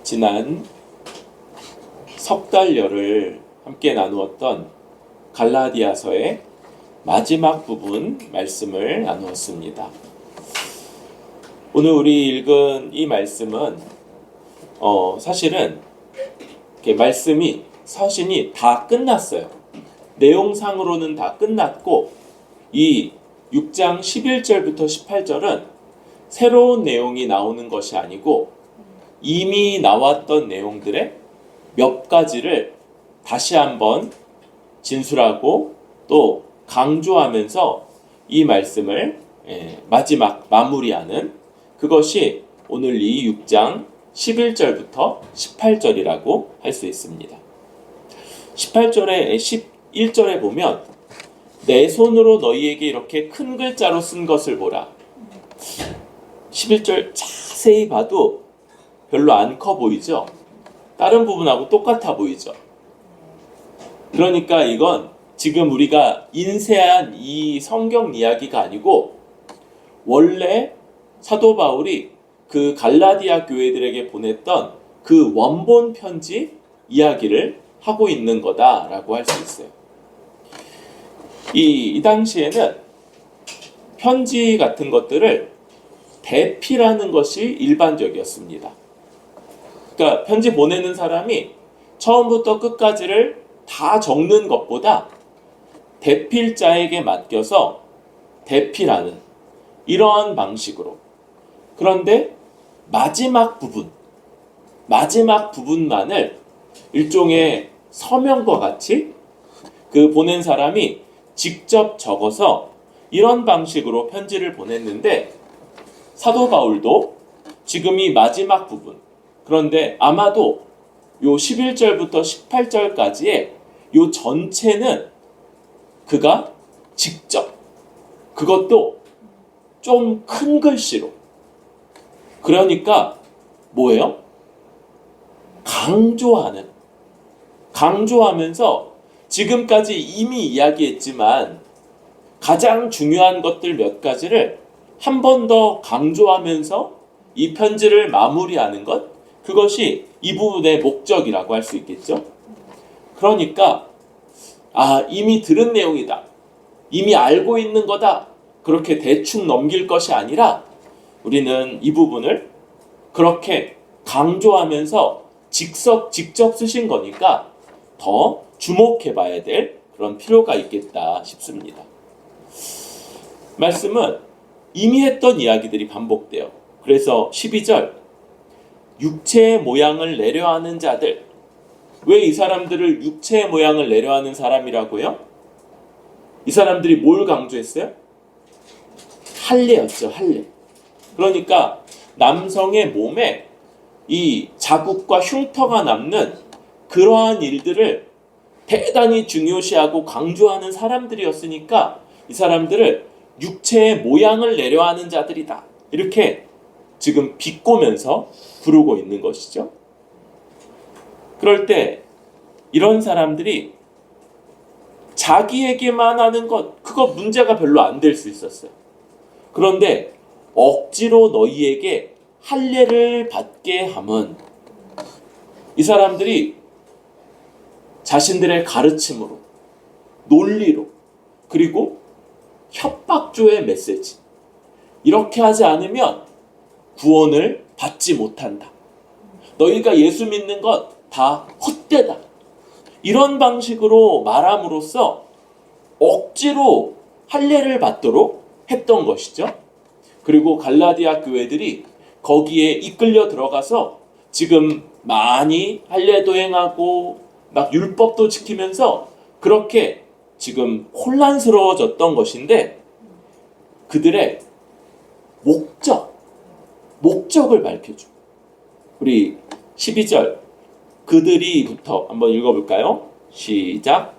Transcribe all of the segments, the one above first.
지난 석 달여를 함께 나누었던 갈라디아서의 마지막 부분 말씀을 나누었습니다. 오늘 우리 읽은 이 말씀은 사실은 말씀이 서신이 다 끝났어요. 내용상으로는 다 끝났고 이 6장 11절부터 18절은 새로운 내용이 나오는 것이 아니고 이미 나왔던 내용들의 몇 가지를 다시 한번 진술하고 또 강조하면서 이 말씀을 마지막 마무리하는 그것이 오늘 이 6장 11절부터 18절이라고 할 수 있습니다. 18절에 11절에 보면 내 손으로 너희에게 이렇게 큰 글자로 쓴 것을 보라. 11절 자세히 봐도 별로 안 커 보이죠? 다른 부분하고 똑같아 보이죠? 그러니까 이건 지금 우리가 인쇄한 이 성경 이야기가 아니고 원래 사도 바울이 그 갈라디아 교회들에게 보냈던 그 원본 편지 이야기를 하고 있는 거다라고 할 수 있어요. 이 당시에는 편지 같은 것들을 대피라는 것이 일반적이었습니다. 그러니까 편지 보내는 사람이 처음부터 끝까지를 다 적는 것보다 대필자에게 맡겨서 대피라는 이러한 방식으로, 그런데 마지막 부분만을 일종의 서명과 같이 그 보낸 사람이 직접 적어서 이런 방식으로 편지를 보냈는데 사도 바울도 지금 이 마지막 부분, 그런데 아마도 요 11절부터 18절까지의 요 전체는 그가 직접, 그것도 좀 큰 글씨로, 그러니까 뭐예요? 강조하면서 지금까지 이미 이야기했지만 가장 중요한 것들 몇 가지를 한 번 더 강조하면서 이 편지를 마무리하는 것, 그것이 이 부분의 목적이라고 할 수 있겠죠. 그러니까 이미 들은 내용이다, 이미 알고 있는 거다, 그렇게 대충 넘길 것이 아니라 우리는 이 부분을 그렇게 강조하면서 직접 쓰신 거니까 더 주목해 봐야 될 그런 필요가 있겠다 싶습니다. 말씀은 이미 했던 이야기들이 반복돼요. 그래서 12절, 육체의 모양을 내려하는 자들. 왜 이 사람들을 육체의 모양을 내려하는 사람이라고요? 이 사람들이 뭘 강조했어요? 할례였죠, 할례. 그러니까 남성의 몸에 이 자국과 흉터가 남는 그러한 일들을 대단히 중요시하고 강조하는 사람들이었으니까 이 사람들을 육체의 모양을 내려하는 자들이다, 이렇게 지금 비꼬면서 부르고 있는 것이죠. 그럴 때 이런 사람들이 자기에게만 하는 것, 그거 문제가 별로 안 될 수 있었어요. 그런데 억지로 너희에게 할례를 받게 함은, 이 사람들이 자신들의 가르침으로, 논리로, 그리고 협박조의 메시지, 이렇게 하지 않으면 구원을 받지 못한다, 너희가 예수 믿는 것 다 헛되다, 이런 방식으로 말함으로써 억지로 할례를 받도록 했던 것이죠. 그리고 갈라디아 교회들이 거기에 이끌려 들어가서 지금 많이 할례도 행하고 막 율법도 지키면서 그렇게 지금 혼란스러워졌던 것인데, 그들의 목적을 밝혀줘. 우리 12절 그들이부터 한번 읽어볼까요? 시작.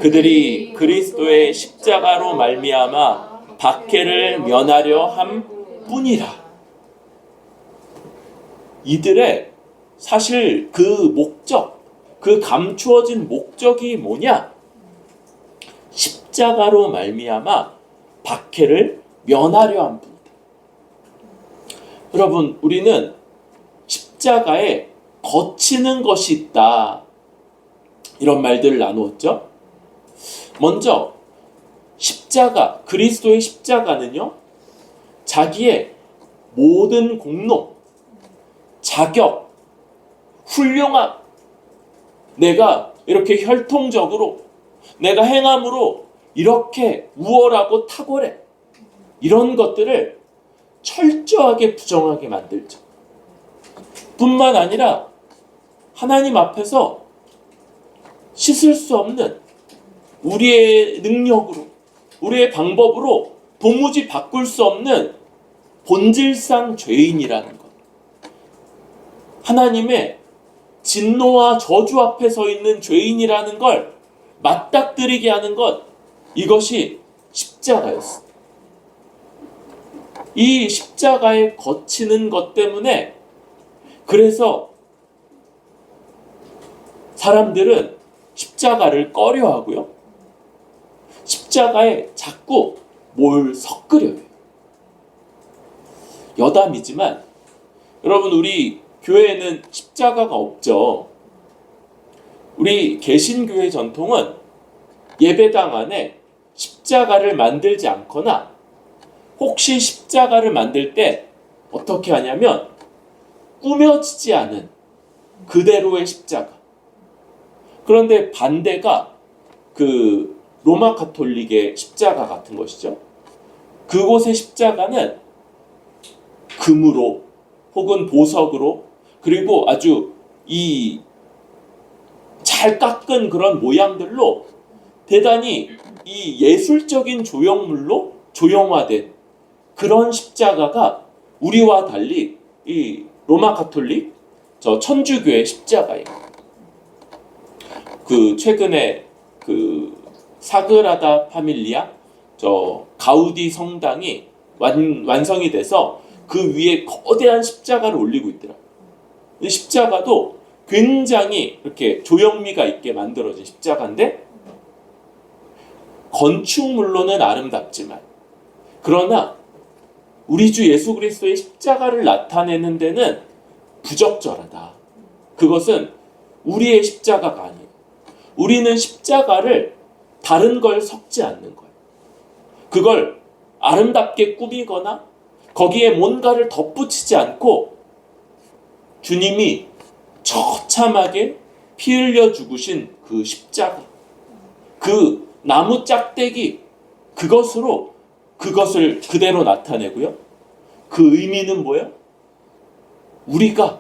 그들이 그리스도의 십자가로 말미암아 박해를 면하려 함 뿐이라. 이들의 사실 그 목적, 그 감추어진 목적이 뭐냐? 십자가로 말미암아 박해를 면하려 함 뿐이다. 여러분, 우리는 십자가에 거치는 것이 있다. 이런 말들을 나누었죠. 먼저 십자가, 그리스도의 십자가는요, 자기의 모든 공로, 자격, 훌륭함, 내가 이렇게 혈통적으로, 내가 행함으로 이렇게 우월하고 탁월해, 이런 것들을 철저하게 부정하게 만들죠. 뿐만 아니라 하나님 앞에서 씻을 수 없는, 우리의 능력으로, 우리의 방법으로 도무지 바꿀 수 없는 본질상 죄인이라는 것, 하나님의 진노와 저주 앞에 서 있는 죄인이라는 걸 맞닥뜨리게 하는 것, 이것이 십자가였습니다. 이 십자가에 거치는 것 때문에, 그래서 사람들은 십자가를 꺼려하고요, 십자가에 자꾸 뭘 섞으려요. 여담이지만 여러분, 우리 교회에는 십자가가 없죠. 우리 개신교회 전통은 예배당 안에 십자가를 만들지 않거나, 혹시 십자가를 만들 때 어떻게 하냐면 꾸며지지 않은 그대로의 십자가. 그런데 반대가 그 로마 가톨릭의 십자가 같은 것이죠. 그곳의 십자가는 금으로 혹은 보석으로, 그리고 아주 이 잘 깎은 그런 모양들로 대단히 이 예술적인 조형물로 조형화된 그런 십자가가 우리와 달리 이 로마 가톨릭 저 천주교의 십자가예요. 그 최근에 그 사그라다 파밀리아 저 가우디 성당이 완성이 돼서 그 위에 거대한 십자가를 올리고 있더라고요. 이 십자가도 굉장히 이렇게 조형미가 있게 만들어진 십자가인데, 건축물로는 아름답지만, 그러나 우리 주 예수 그리스도의 십자가를 나타내는 데는 부적절하다. 그것은 우리의 십자가가 아니에요. 우리는 십자가를 다른 걸 섞지 않는 거예요. 그걸 아름답게 꾸미거나 거기에 뭔가를 덧붙이지 않고 주님이 처참하게 피 흘려 죽으신 그 십자가, 그 나무 짝대기, 그것을 그대로 나타내고요. 그 의미는 뭐예요? 우리가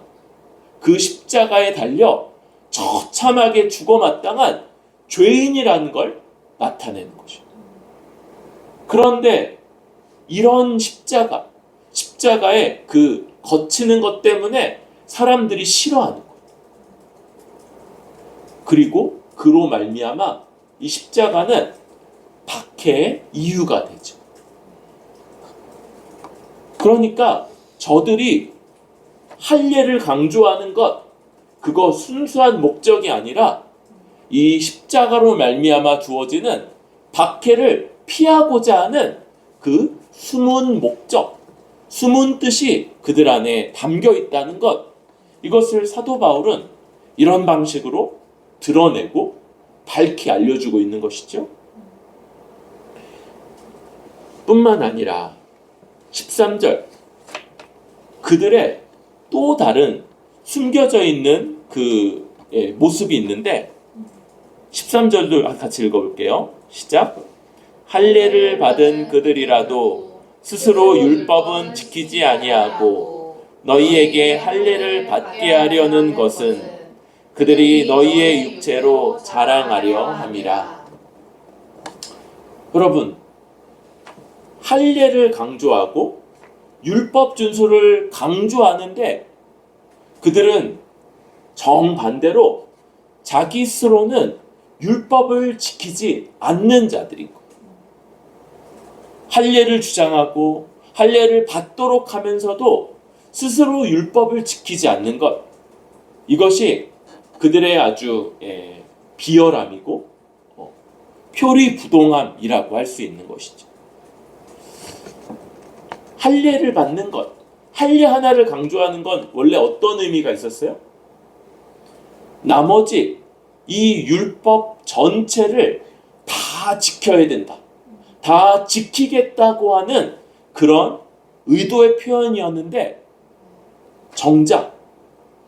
그 십자가에 달려 처참하게 죽어 마땅한 죄인이라는 걸 나타내는 것이죠. 그런데 이런 십자가에 그 거치는 것 때문에 사람들이 싫어하는 거예요. 그리고 그로 말미암아 이 십자가는 박해의 이유가 되죠. 그러니까 저들이 할례를 강조하는 것, 그거 순수한 목적이 아니라 이 십자가로 말미암아 주어지는 박해를 피하고자 하는 그 숨은 목적, 숨은 뜻이 그들 안에 담겨 있다는 것, 이것을 사도 바울은 이런 방식으로 드러내고 밝히 알려주고 있는 것이죠. 뿐만 아니라 13절, 그들의 또 다른 숨겨져 있는 그 모습이 있는데, 13절도 같이 읽어볼게요. 시작. 할례를 받은 그들이라도 스스로 율법은 지키지 아니하고 너희에게 할례를 받게 하려는 것은 그들이 너희의 육체로 자랑하려 함이라. 여러분, 할례를 강조하고 율법 준수를 강조하는데 그들은 정반대로 자기 스스로는 율법을 지키지 않는 자들인 거예요. 할례를 주장하고 할례를 받도록 하면서도 스스로 율법을 지키지 않는 것, 이것이 그들의 아주 비열함이고 표리부동함이라고 할 수 있는 것이죠. 할례를 받는 것, 할례 하나를 강조하는 건 원래 어떤 의미가 있었어요? 나머지 이 율법 전체를 다 지켜야 된다. 다 지키겠다고 하는 그런 의도의 표현이었는데, 정작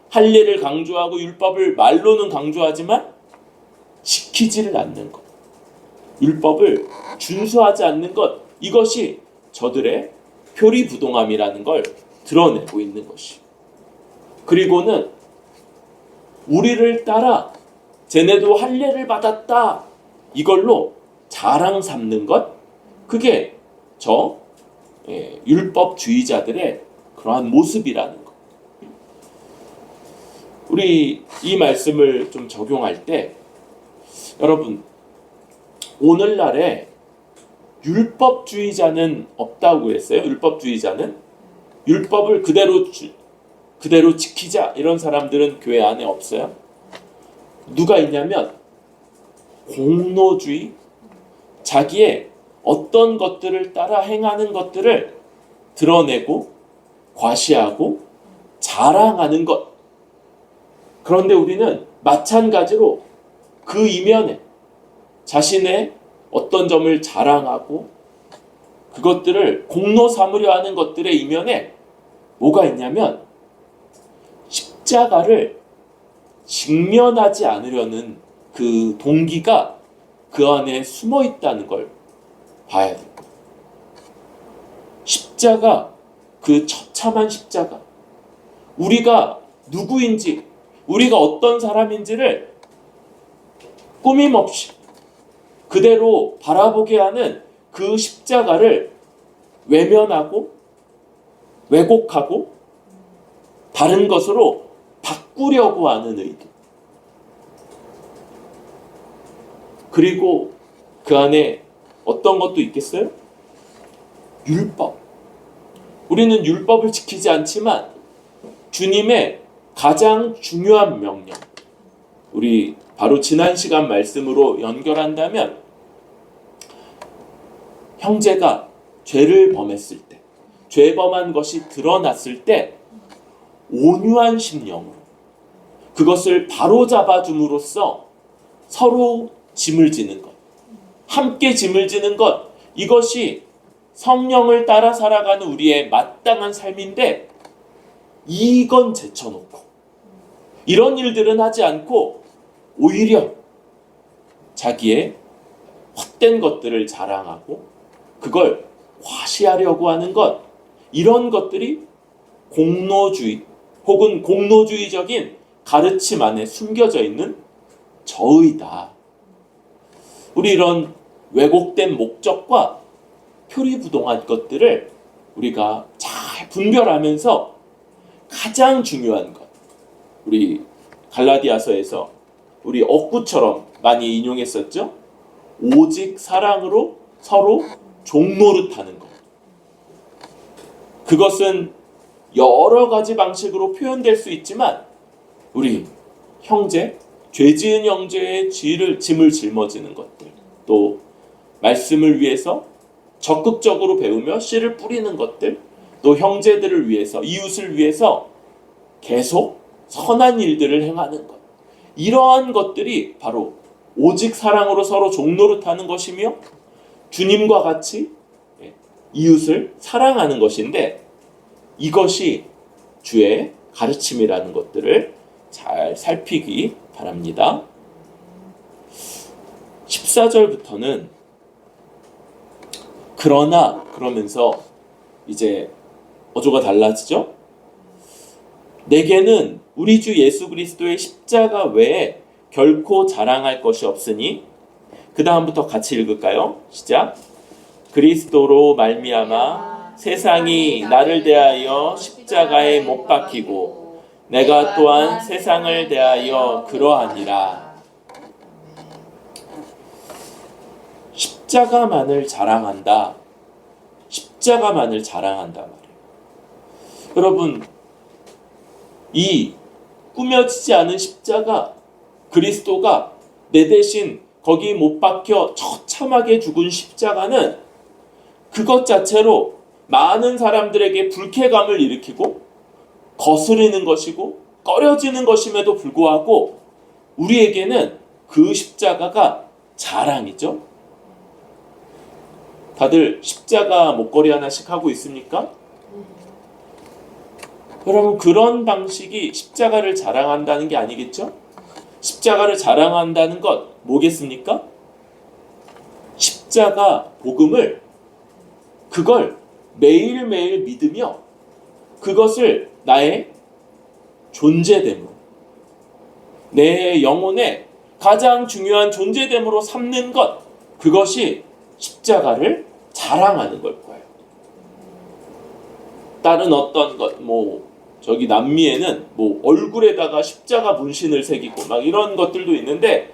할례를 강조하고 율법을 말로는 강조하지만 지키지를 않는 것, 율법을 준수하지 않는 것, 이것이 저들의 표리부동함이라는 걸 드러내고 있는 것이. 그리고는 우리를 따라 쟤네도 할례를 받았다, 이걸로 자랑 삼는 것, 그게 율법주의자들의 그러한 모습이라는 것. 우리 이 말씀을 좀 적용할 때, 여러분, 오늘날에 율법주의자는 없다고 했어요. 율법주의자는 율법을 그대로 지키자, 이런 사람들은 교회 안에 없어요. 누가 있냐면 공로주의, 자기의 어떤 것들을 따라 행하는 것들을 드러내고 과시하고 자랑하는 것. 그런데 우리는 마찬가지로 그 이면에 자신의 어떤 점을 자랑하고 그것들을 공로 삼으려 하는 것들의 이면에 뭐가 있냐면 십자가를 직면하지 않으려는 그 동기가 그 안에 숨어 있다는 걸 봐야 돼요. 십자가, 그 처참한 십자가, 우리가 누구인지, 우리가 어떤 사람인지를 꾸밈없이 그대로 바라보게 하는 그 십자가를 외면하고 왜곡하고 다른 것으로 바꾸려고 하는 의도, 그리고 그 안에 어떤 것도 있겠어요? 율법. 우리는 율법을 지키지 않지만 주님의 가장 중요한 명령, 우리 바로 지난 시간 말씀으로 연결한다면, 형제가 죄를 범했을 때, 죄범한 것이 드러났을 때 온유한 심령으로 그것을 바로잡아 줌으로써 서로 짐을 지는 것, 함께 짐을 지는 것, 이것이 성령을 따라 살아가는 우리의 마땅한 삶인데, 이건 제쳐놓고 이런 일들은 하지 않고 오히려 자기의 헛된 것들을 자랑하고 그걸 과시하려고 하는 것, 이런 것들이 공로주의 혹은 공로주의적인 가르침 안에 숨겨져 있는 저의다. 우리 이런 왜곡된 목적과 표리부동한 것들을 우리가 잘 분별하면서 가장 중요한 것, 우리 갈라디아서에서 우리 억구처럼 많이 인용했었죠. 오직 사랑으로 서로 종노릇하는 것. 그것은 여러 가지 방식으로 표현될 수 있지만 우리 형제, 죄지은 형제의 짐을 짊어지는 것들, 또 말씀을 위해서 적극적으로 배우며 씨를 뿌리는 것들, 또 형제들을 위해서, 이웃을 위해서 계속 선한 일들을 행하는 것, 이러한 것들이 바로 오직 사랑으로 서로 종노릇하는 것이며 주님과 같이 이웃을 사랑하는 것인데, 이것이 주의 가르침이라는 것들을 잘 살피기 바랍니다. 14절부터는 그러나, 그러면서 이제 어조가 달라지죠. 내게는 우리 주 예수 그리스도의 십자가 외에 결코 자랑할 것이 없으니, 그 다음부터 같이 읽을까요? 시작. 그리스도로 말미암아 세상이 나를 대하여 십자가에 못 박히고 내가 또한 세상을 대하여 그러하니라. 십자가만을 자랑한다. 십자가만을 자랑한다 말이에요. 여러분, 이 꾸며지지 않은 십자가, 그리스도가 내 대신 거기 못 박혀 처참하게 죽은 십자가는 그것 자체로 많은 사람들에게 불쾌감을 일으키고 거스르는 것이고 꺼려지는 것임에도 불구하고 우리에게는 그 십자가가 자랑이죠. 다들 십자가 목걸이 하나씩 하고 있습니까? 여러분, 그런 방식이 십자가를 자랑한다는 게 아니겠죠? 십자가를 자랑한다는 것 뭐겠습니까? 십자가 복음을, 그걸 매일매일 믿으며 그것을 나의 존재됨으로, 내 영혼의 가장 중요한 존재됨으로 삼는 것, 그것이 십자가를 자랑하는 걸 거예요. 다른 어떤 것, 저기 남미에는 얼굴에다가 십자가 문신을 새기고 막 이런 것들도 있는데,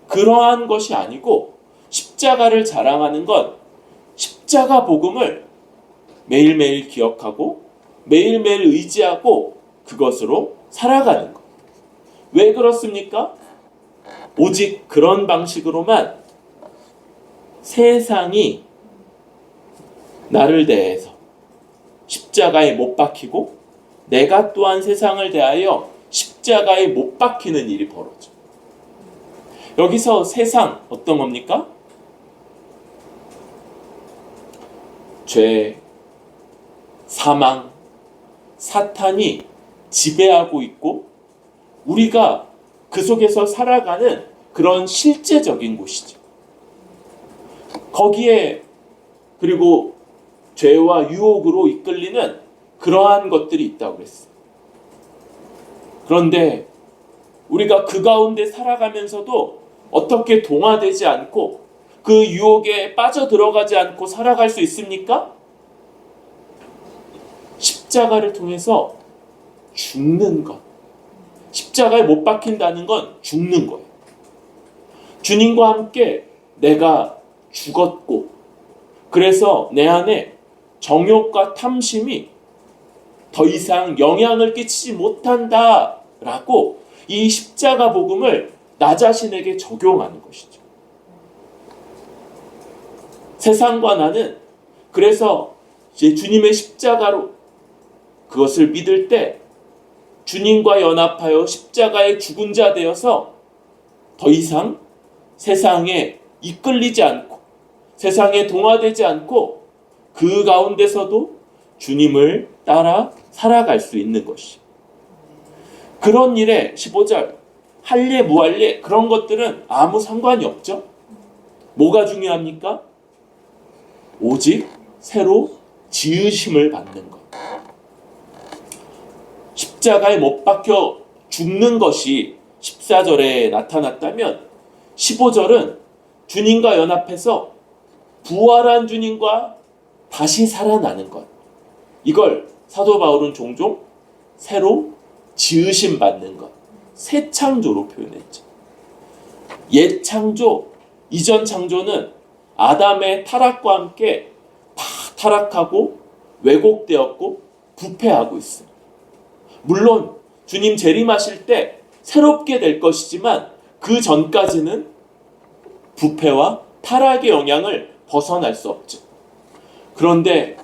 그러한 것이 아니고 십자가를 자랑하는 건 십자가 복음을 매일매일 기억하고 매일매일 의지하고 그것으로 살아가는 것. 왜 그렇습니까? 오직 그런 방식으로만 세상이 나를 대해서 십자가에 못 박히고 내가 또한 세상을 대하여 십자가에 못 박히는 일이 벌어져. 여기서 세상 어떤 겁니까? 죄, 사망, 사탄이 지배하고 있고 우리가 그 속에서 살아가는 그런 실제적인 곳이죠. 거기에 그리고 죄와 유혹으로 이끌리는 그러한 것들이 있다고 그랬어요. 그런데 우리가 그 가운데 살아가면서도 어떻게 동화되지 않고 그 유혹에 빠져들어가지 않고 살아갈 수 있습니까? 십자가를 통해서 죽는 것. 십자가에 못 박힌다는 건 죽는 거예요. 주님과 함께 내가 죽었고, 그래서 내 안에 정욕과 탐심이 더 이상 영향을 끼치지 못한다라고 이 십자가 복음을 나 자신에게 적용하는 것이죠. 세상과 나는 그래서 이제 주님의 십자가로 그것을 믿을 때 주님과 연합하여 십자가의 죽은 자 되어서 더 이상 세상에 이끌리지 않고 세상에 동화되지 않고 그 가운데서도 주님을 따라 살아갈 수 있는 것이. 그런 일에 15절 할례 무할례 그런 것들은 아무 상관이 없죠. 뭐가 중요합니까? 오직 새로 지으심을 받는 것. 십자가에 못 박혀 죽는 것이 14절에 나타났다면 15절은 주님과 연합해서 부활한 주님과 다시 살아나는 것. 이걸 사도 바울은 종종 새로 지으심 받는 것, 새 창조로 표현했죠. 옛 창조, 이전 창조는 아담의 타락과 함께 다 타락하고 왜곡되었고 부패하고 있어요. 물론 주님 재림하실 때 새롭게 될 것이지만 그 전까지는 부패와 타락의 영향을 벗어날 수 없죠. 그런데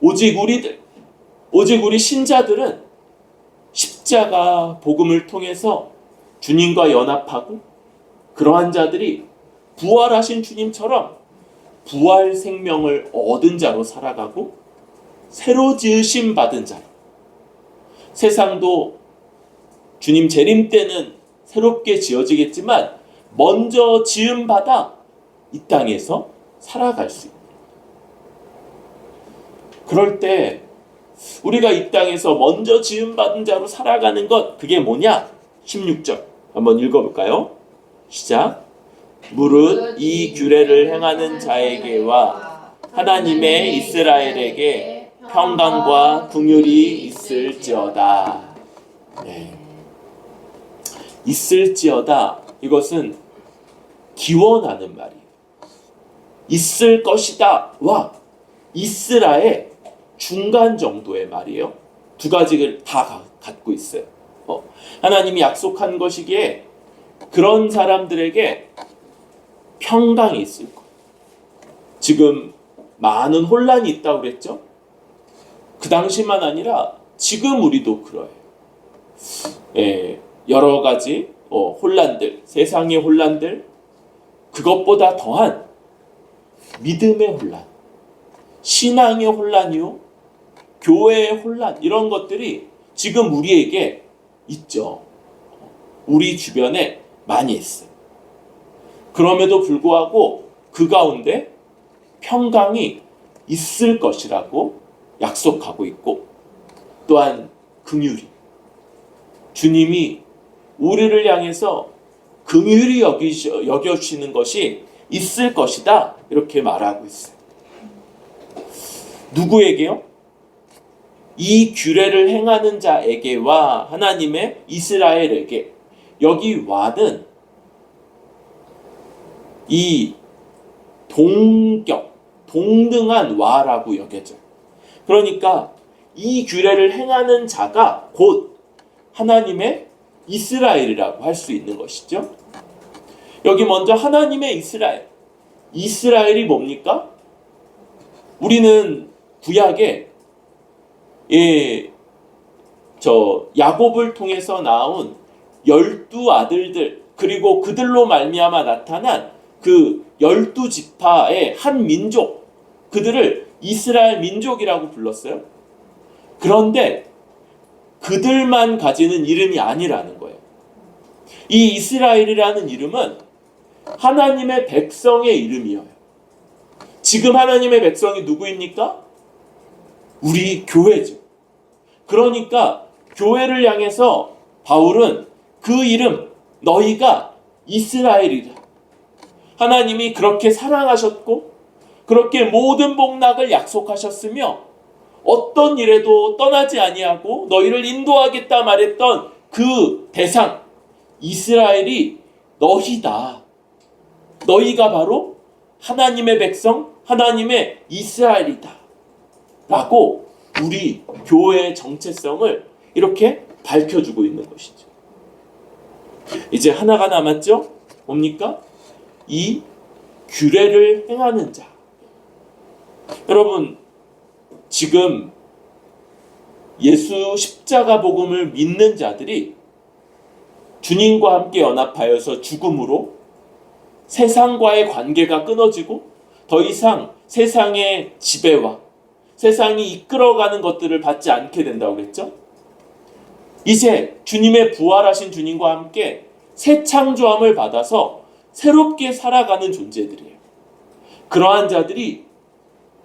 오직 우리 신자들은 십자가 복음을 통해서 주님과 연합하고 그러한 자들이 부활하신 주님처럼 부활 생명을 얻은 자로 살아가고 새로 지으심 받은 자로, 세상도 주님 재림 때는 새롭게 지어지겠지만 먼저 지음 받아 이 땅에서 살아갈 수 있는. 그럴 때 우리가 이 땅에서 먼저 지음 받은 자로 살아가는 것, 그게 뭐냐? 16절 한번 읽어볼까요? 시작. 무릇 이 규례를 행하는 자에게와 하나님의 이스라엘에게 평강과 긍휼이 있을지어다. 네. 있을지어다. 이것은 기원하는 말이에요. 있을 것이다 와 있으라의 중간 정도의 말이에요. 두 가지를 다 갖고 있어요. 하나님이 약속한 것이기에 그런 사람들에게 평강이 있을 거예요. 지금 많은 혼란이 있다고 그랬죠? 그 당시만 아니라 지금 우리도 그래요. 여러 가지 혼란들, 세상의 혼란들, 그것보다 더한 믿음의 혼란, 신앙의 혼란이요, 교회의 혼란, 이런 것들이 지금 우리에게 있죠. 우리 주변에 많이 있어요. 그럼에도 불구하고 그 가운데 평강이 있을 것이라고 약속하고 있고, 또한 긍휼이, 주님이 우리를 향해서 긍휼히 여겨주시는 것이 있을 것이다, 이렇게 말하고 있어요. 누구에게요? 이 규례를 행하는 자에게와 하나님의 이스라엘에게. 여기 와는 이 동등한 와라고 여겨져요. 그러니까 이 규례를 행하는 자가 곧 하나님의 이스라엘이라고 할 수 있는 것이죠. 여기 먼저 하나님의 이스라엘. 이스라엘이 뭡니까? 우리는 구약에 야곱을 통해서 나온 12아들들, 그리고 그들로 말미암아 나타난 그 12지파의 한 민족, 그들을 이스라엘 민족이라고 불렀어요. 그런데 그들만 가지는 이름이 아니라는 거예요. 이 이스라엘이라는 이름은 하나님의 백성의 이름이에요. 지금 하나님의 백성이 누구입니까? 우리 교회죠. 그러니까 교회를 향해서 바울은 그 이름, 너희가 이스라엘이라. 하나님이 그렇게 사랑하셨고 그렇게 모든 복락을 약속하셨으며 어떤 일에도 떠나지 아니하고 너희를 인도하겠다 말했던 그 대상, 이스라엘이 너희다. 너희가 바로 하나님의 백성, 하나님의 이스라엘이다 라고 우리 교회의 정체성을 이렇게 밝혀주고 있는 것이죠. 이제 하나가 남았죠? 뭡니까? 이 규례를 행하는 자. 여러분, 지금 예수 십자가 복음을 믿는 자들이 주님과 함께 연합하여서 죽음으로 세상과의 관계가 끊어지고 더 이상 세상의 지배와 세상이 이끌어가는 것들을 받지 않게 된다고 그랬죠? 이제 주님의 부활하신 주님과 함께 새 창조함을 받아서 새롭게 살아가는 존재들이에요. 그러한 자들이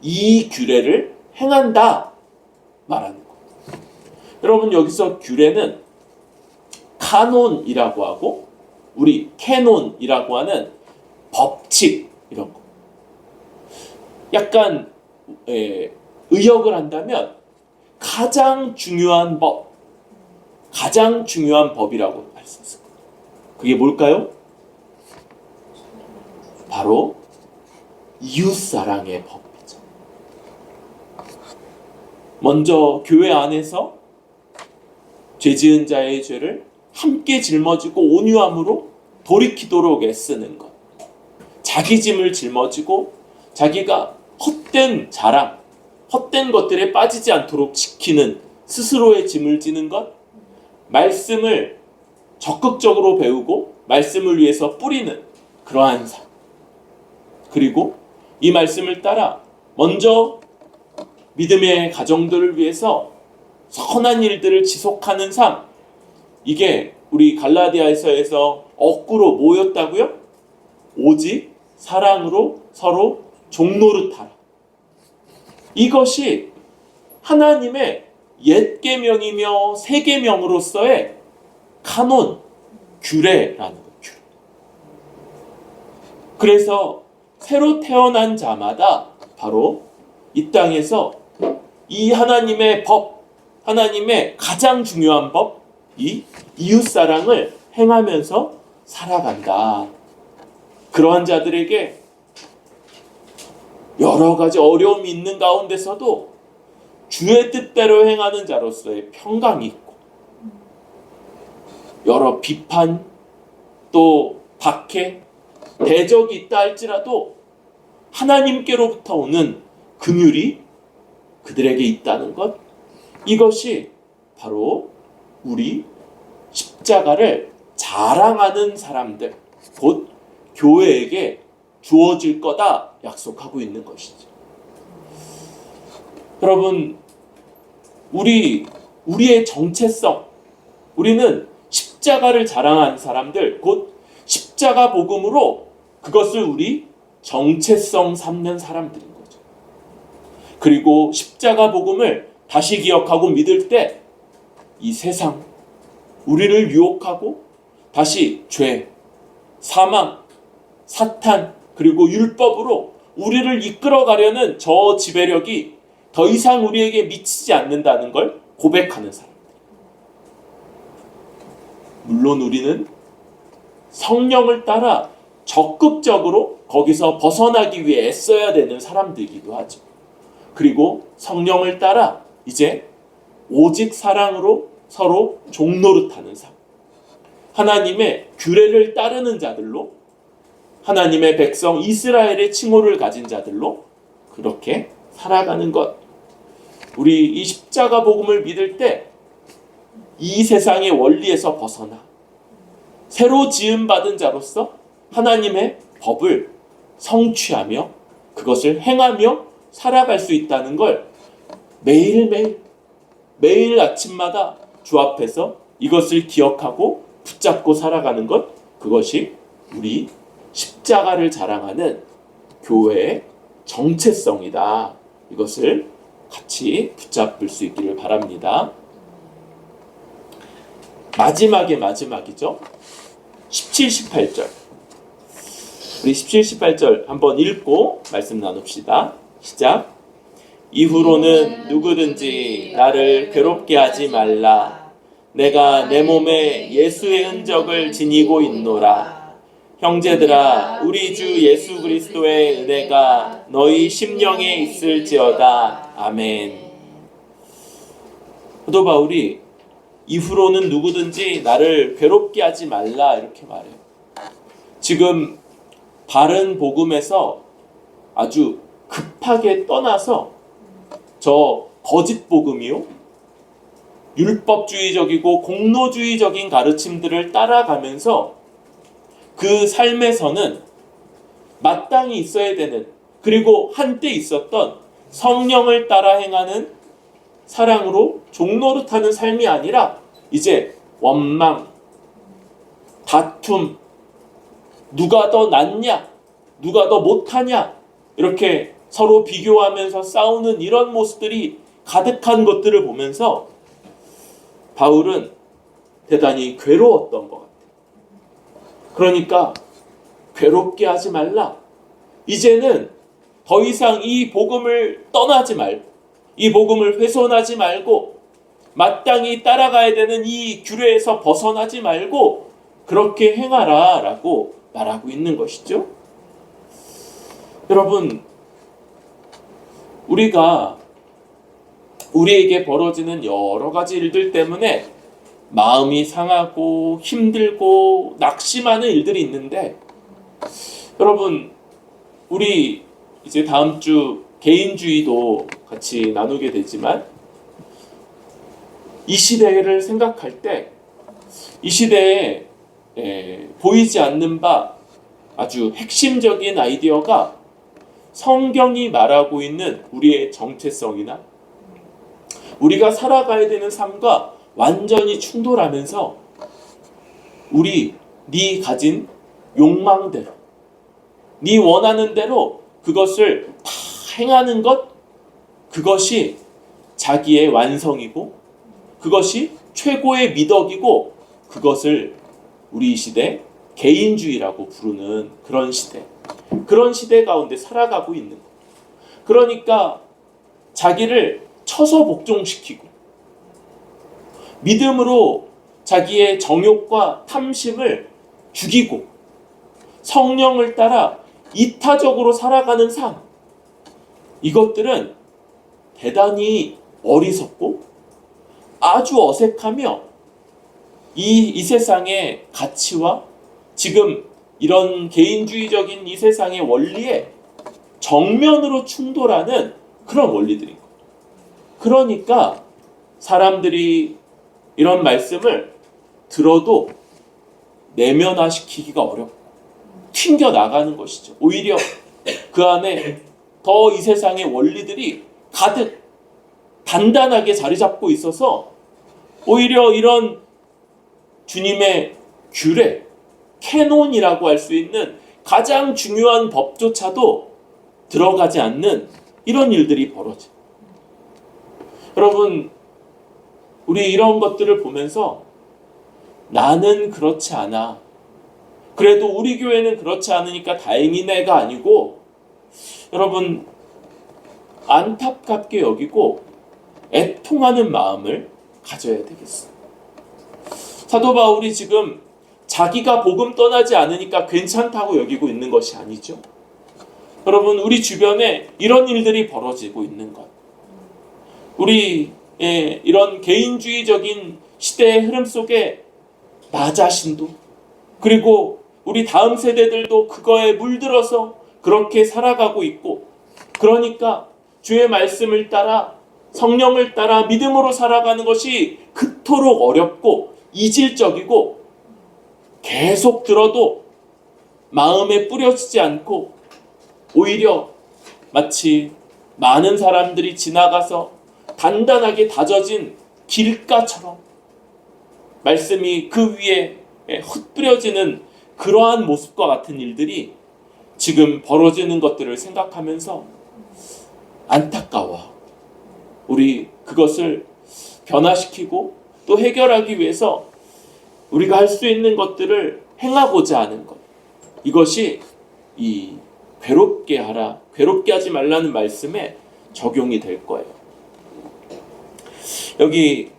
이 규례를 행한다 말하는 거예요. 여러분, 여기서 규례는 카논이라고 하고 우리 캐논이라고 하는 법칙, 이런 거. 약간 의역을 한다면 가장 중요한 법, 가장 중요한 법이라고 할 수 있을 거예요. 그게 뭘까요? 바로 이웃사랑의 법이죠. 먼저 교회 안에서 죄지은 자의 죄를 함께 짊어지고 온유함으로 돌이키도록 애쓰는 것. 자기 짐을 짊어지고 자기가 헛된 자랑, 헛된 것들에 빠지지 않도록 지키는 스스로의 짐을 지는 것. 말씀을 적극적으로 배우고 말씀을 위해서 뿌리는 그러한 삶. 그리고 이 말씀을 따라 먼저 믿음의 가정들을 위해서 선한 일들을 지속하는 삶. 이게 우리 갈라디아서에서 억구로 뭐였다고요? 오직 사랑으로 서로 종노릇하라. 이것이 하나님의 옛 계명이며 새 계명으로서의 카논, 규례라는 거예요. 규례. 그래서 새로 태어난 자마다 바로 이 땅에서 이 하나님의 법, 하나님의 가장 중요한 법, 이 이웃사랑을 행하면서 살아간다. 그러한 자들에게 여러 가지 어려움이 있는 가운데서도 주의 뜻대로 행하는 자로서의 평강이 있고, 여러 비판, 또 박해, 대적이 있다 할지라도 하나님께로부터 오는 긍휼이 그들에게 있다는 것. 이것이 바로 우리 십자가를 자랑하는 사람들, 곧 교회에게 주어질 거다 약속하고 있는 것이죠. 여러분, 우리의 정체성, 우리는 십자가를 자랑하는 사람들, 곧 십자가 복음으로 그것을 우리 정체성 삼는 사람들인 거죠. 그리고 십자가 복음을 다시 기억하고 믿을 때 이 세상, 우리를 유혹하고 다시 죄, 사망, 사탄, 그리고 율법으로 우리를 이끌어가려는 저 지배력이 더 이상 우리에게 미치지 않는다는 걸 고백하는 사람들. 물론 우리는 성령을 따라 적극적으로 거기서 벗어나기 위해 애써야 되는 사람들이기도 하죠. 그리고 성령을 따라 이제 오직 사랑으로 서로 종노릇하는 삶. 하나님의 규례를 따르는 자들로, 하나님의 백성 이스라엘의 칭호를 가진 자들로 그렇게 살아가는 것. 우리 이 십자가 복음을 믿을 때 이 세상의 원리에서 벗어나 새로 지음받은 자로서 하나님의 법을 성취하며 그것을 행하며 살아갈 수 있다는 걸 매일 아침마다 주 앞에서 이것을 기억하고 붙잡고 살아가는 것, 그것이 우리 십자가를 자랑하는 교회의 정체성이다. 이것을 같이 붙잡을 수 있기를 바랍니다. 마지막이죠. 17, 18절. 우리 17, 18절 한번 읽고 말씀 나눕시다. 시작. 이후로는 누구든지 나를 괴롭게 하지 말라. 내가 내 몸에 예수의 흔적을 지니고 있노라. 형제들아, 우리 주 예수 그리스도의 은혜가 너희 심령에 있을지어다. 아멘. 사도 바울이 이후로는 누구든지 나를 괴롭게 하지 말라 이렇게 말해요. 지금 바른 복음에서 아주 급하게 떠나서 저 거짓 복음이요, 율법주의적이고 공로주의적인 가르침들을 따라가면서 그 삶에서는 마땅히 있어야 되는, 그리고 한때 있었던 성령을 따라 행하는 사랑으로 종노릇하는 삶이 아니라 이제 원망, 다툼, 누가 더 낫냐, 누가 더 못하냐, 이렇게 서로 비교하면서 싸우는 이런 모습들이 가득한 것들을 보면서 바울은 대단히 괴로웠던 것 같아요. 그러니까 괴롭게 하지 말라. 이제는 더 이상 이 복음을 떠나지 말고, 이 복음을 훼손하지 말고, 마땅히 따라가야 되는 이 규례에서 벗어나지 말고 그렇게 행하라 라고 말하고 있는 것이죠. 여러분, 우리에게 벌어지는 여러 가지 일들 때문에 마음이 상하고 힘들고 낙심하는 일들이 있는데, 여러분, 우리 이제 다음 주 개인주의도 같이 나누게 되지만, 이 시대를 생각할 때 이 시대에 보이지 않는 바 아주 핵심적인 아이디어가 성경이 말하고 있는 우리의 정체성이나 우리가 살아가야 되는 삶과 완전히 충돌하면서 네 가진 욕망대로, 네 원하는 대로 그것을 다 행하는 것, 그것이 자기의 완성이고 그것이 최고의 미덕이고, 그것을 우리 시대 개인주의라고 부르는 그런 시대 가운데 살아가고 있는 것. 그러니까 자기를 쳐서 복종시키고 믿음으로 자기의 정욕과 탐심을 죽이고 성령을 따라 이타적으로 살아가는 삶, 이것들은 대단히 어리석고 아주 어색하며 이 세상의 가치와 지금 이런 개인주의적인 이 세상의 원리에 정면으로 충돌하는 그런 원리들인 거예요. 그러니까 사람들이 이런 말씀을 들어도 내면화시키기가 어렵고 튕겨 나가는 것이죠. 오히려 그 안에 더 이 세상의 원리들이 가득 단단하게 자리 잡고 있어서 오히려 이런 주님의 규례, 캐논이라고 할 수 있는 가장 중요한 법조차도 들어가지 않는 이런 일들이 벌어져요. 여러분, 우리 이런 것들을 보면서 나는 그렇지 않아. 그래도 우리 교회는 그렇지 않으니까 다행이네가 아니고 여러분 안타깝게 여기고 애통하는 마음을 가져야 되겠어요. 사도 바울이 지금 자기가 복음 떠나지 않으니까 괜찮다고 여기고 있는 것이 아니죠. 여러분 우리 주변에 이런 일들이 벌어지고 있는 것. 우리 이런 개인주의적인 시대의 흐름 속에 나 자신도 그리고 우리 다음 세대들도 그거에 물들어서 그렇게 살아가고 있고 그러니까 주의 말씀을 따라 성령을 따라 믿음으로 살아가는 것이 그토록 어렵고 이질적이고 계속 들어도 마음에 뿌려지지 않고 오히려 마치 많은 사람들이 지나가서 단단하게 다져진 길가처럼 말씀이 그 위에 흩뿌려지는 그러한 모습과 같은 일들이 지금 벌어지는 것들을 생각하면서 안타까워. 우리 그것을 변화시키고 또 해결하기 위해서 우리가 할 수 있는 것들을 행하고자 하는 것. 이것이 이 괴롭게 하라, 괴롭게 하지 말라는 말씀에 적용이 될 거예요. 여기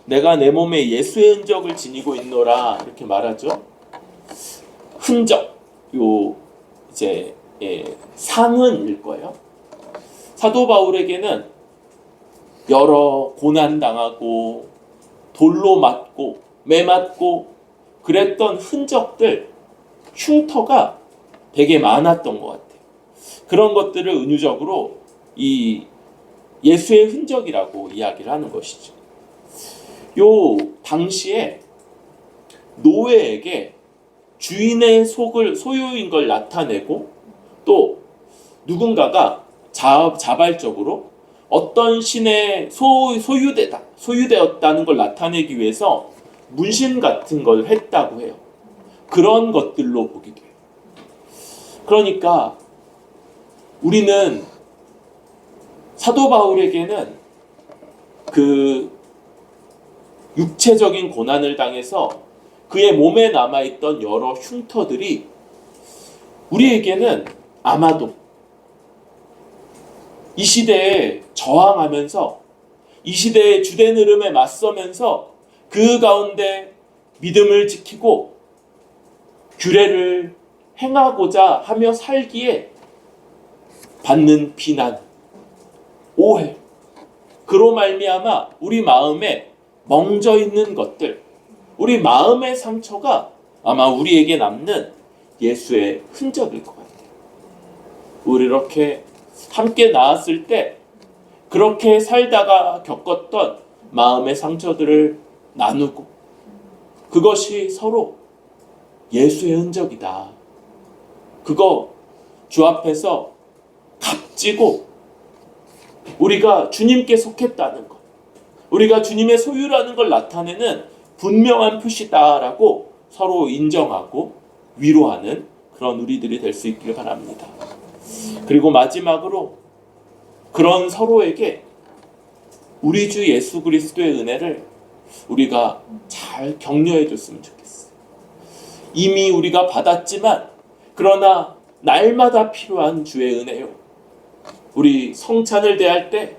내가 내 몸에 예수의 흔적을 지니고 있노라 이렇게 말하죠. 흔적, 요 이제 상흔일 거예요. 사도 바울에게는 여러 고난 당하고 돌로 맞고 매 맞고 그랬던 흔적들, 흉터가 되게 많았던 것 같아요. 그런 것들을 은유적으로 이 예수의 흔적이라고 이야기를 하는 것이죠. 요 당시에 노예에게 주인의 소유인 걸 나타내고 또 누군가가 자발적으로 어떤 신의 소유되었다는 걸 나타내기 위해서 문신 같은 걸 했다고 해요. 그런 것들로 보기도 해요. 그러니까 우리는 사도 바울에게는 그 육체적인 고난을 당해서 그의 몸에 남아있던 여러 흉터들이 우리에게는 아마도 이 시대에 저항하면서 이 시대의 주된 흐름에 맞서면서 그 가운데 믿음을 지키고 규례를 행하고자 하며 살기에 받는 비난, 오해, 그로 말미암아 우리 마음에 멍져 있는 것들, 우리 마음의 상처가 아마 우리에게 남는 예수의 흔적일 것 같아요. 우리 이렇게 함께 나았을 때 그렇게 살다가 겪었던 마음의 상처들을 나누고 그것이 서로 예수의 흔적이다. 그거 주 앞에서 값지고 우리가 주님께 속했다는 것, 우리가 주님의 소유라는 걸 나타내는 분명한 표시다라고 서로 인정하고 위로하는 그런 우리들이 될 수 있기를 바랍니다. 그리고 마지막으로 그런 서로에게 우리 주 예수 그리스도의 은혜를 우리가 잘 격려해 줬으면 좋겠어요. 이미 우리가 받았지만 그러나 날마다 필요한 주의 은혜요. 우리 성찬을 대할 때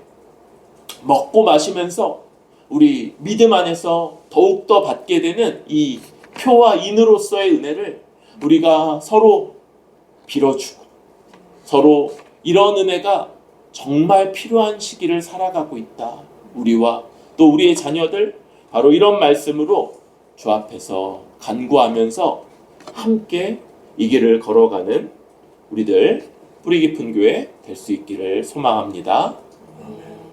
먹고 마시면서 우리 믿음 안에서 더욱더 받게 되는 이 표와 인으로서의 은혜를 우리가 서로 빌어주고 서로 이런 은혜가 정말 필요한 시기를 살아가고 있다. 우리와 또 우리의 자녀들 바로 이런 말씀으로 주 앞에서 간구하면서 함께 이 길을 걸어가는 우리들 뿌리 깊은 교회 될 수 있기를 소망합니다.